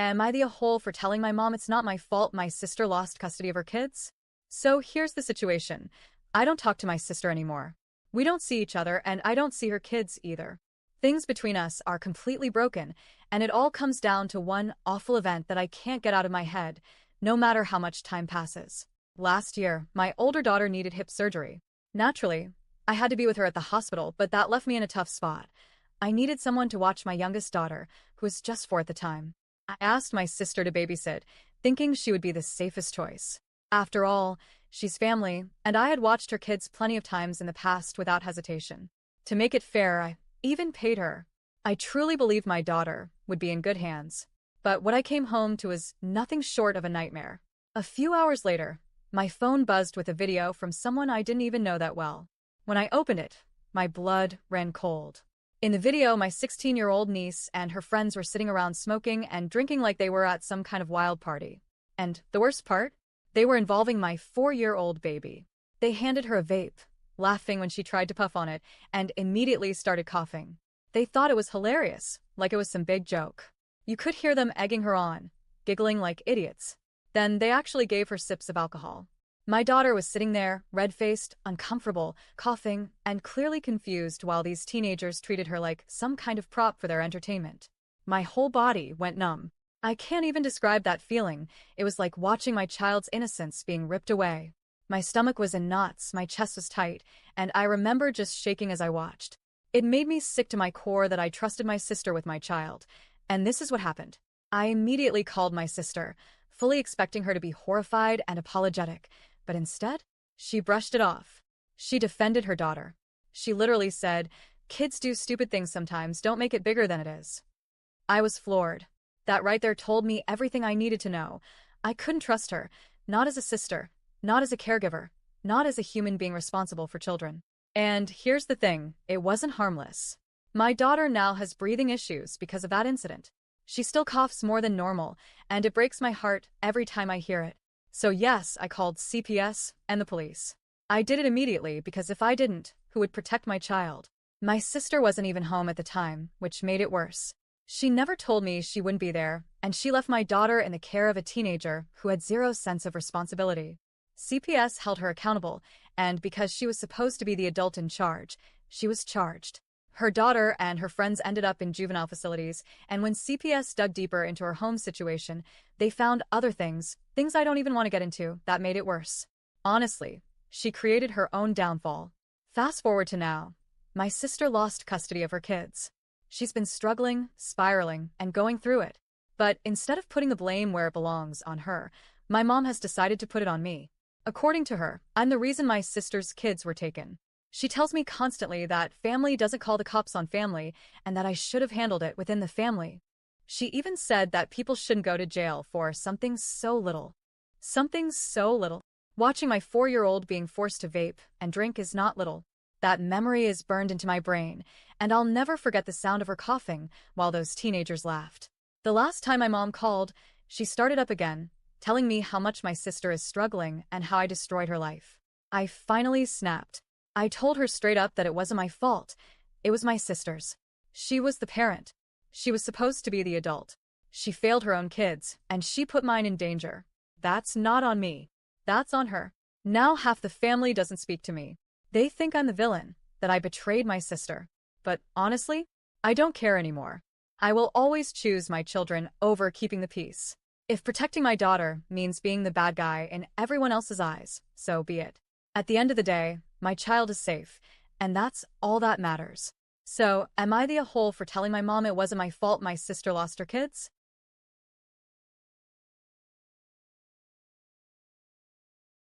Am I the a-hole for telling my mom it's not my fault my sister lost custody of her kids? So here's the situation. I don't talk to my sister anymore. We don't see each other, and I don't see her kids either. Things between us are completely broken, and it all comes down to one awful event that I can't get out of my head, no matter how much time passes. Last year, my older daughter needed hip surgery. Naturally, I had to be with her at the hospital, but that left me in a tough spot. I needed someone to watch my youngest daughter, who was just 4 at the time. I asked my sister to babysit, thinking she would be the safest choice. After all, she's family, and I had watched her kids plenty of times in the past without hesitation. To make it fair, I even paid her. I truly believed my daughter would be in good hands. But what I came home to was nothing short of a nightmare. A few hours later, my phone buzzed with a video from someone I didn't even know that well. When I opened it, my blood ran cold. In the video, my 16-year-old niece and her friends were sitting around smoking and drinking like they were at some kind of wild party. And the worst part? They were involving my 4-year-old baby. They handed her a vape, laughing when she tried to puff on it, and immediately started coughing. They thought it was hilarious, like it was some big joke. You could hear them egging her on, giggling like idiots. Then they actually gave her sips of alcohol. My daughter was sitting there, red-faced, uncomfortable, coughing, and clearly confused while these teenagers treated her like some kind of prop for their entertainment. My whole body went numb. I can't even describe that feeling. It was like watching my child's innocence being ripped away. My stomach was in knots, my chest was tight, and I remember just shaking as I watched. It made me sick to my core that I trusted my sister with my child. And this is what happened. I immediately called my sister, fully expecting her to be horrified and apologetic. But instead, she brushed it off. She defended her daughter. She literally said, "Kids do stupid things sometimes, don't make it bigger than it is." I was floored. That right there told me everything I needed to know. I couldn't trust her, not as a sister, not as a caregiver, not as a human being responsible for children. And here's the thing, it wasn't harmless. My daughter now has breathing issues because of that incident. She still coughs more than normal, and it breaks my heart every time I hear it. So yes, I called CPS and the police. I did it immediately because if I didn't, who would protect my child? My sister wasn't even home at the time, which made it worse. She never told me she wouldn't be there, and she left my daughter in the care of a teenager who had zero sense of responsibility. CPS held her accountable, and because she was supposed to be the adult in charge, she was charged. Her daughter and her friends ended up in juvenile facilities, and when CPS dug deeper into her home situation, they found other things I don't even want to get into, that made it worse. Honestly, she created her own downfall. Fast forward to now. My sister lost custody of her kids. She's been struggling, spiraling, and going through it. But instead of putting the blame where it belongs on her, my mom has decided to put it on me. According to her, I'm the reason my sister's kids were taken. She tells me constantly that family doesn't call the cops on family and that I should have handled it within the family. She even said that people shouldn't go to jail for something so little. Something so little. Watching my 4-year-old being forced to vape and drink is not little. That memory is burned into my brain, and I'll never forget the sound of her coughing while those teenagers laughed. The last time my mom called, she started up again, telling me how much my sister is struggling and how I destroyed her life. I finally snapped. I told her straight up that it wasn't my fault. It was my sister's. She was the parent. She was supposed to be the adult. She failed her own kids, and she put mine in danger. That's not on me. That's on her. Now half the family doesn't speak to me. They think I'm the villain, that I betrayed my sister. But honestly, I don't care anymore. I will always choose my children over keeping the peace. If protecting my daughter means being the bad guy in everyone else's eyes, so be it. At the end of the day, my child is safe, and that's all that matters. So, am I the a-hole for telling my mom it wasn't my fault my sister lost her kids?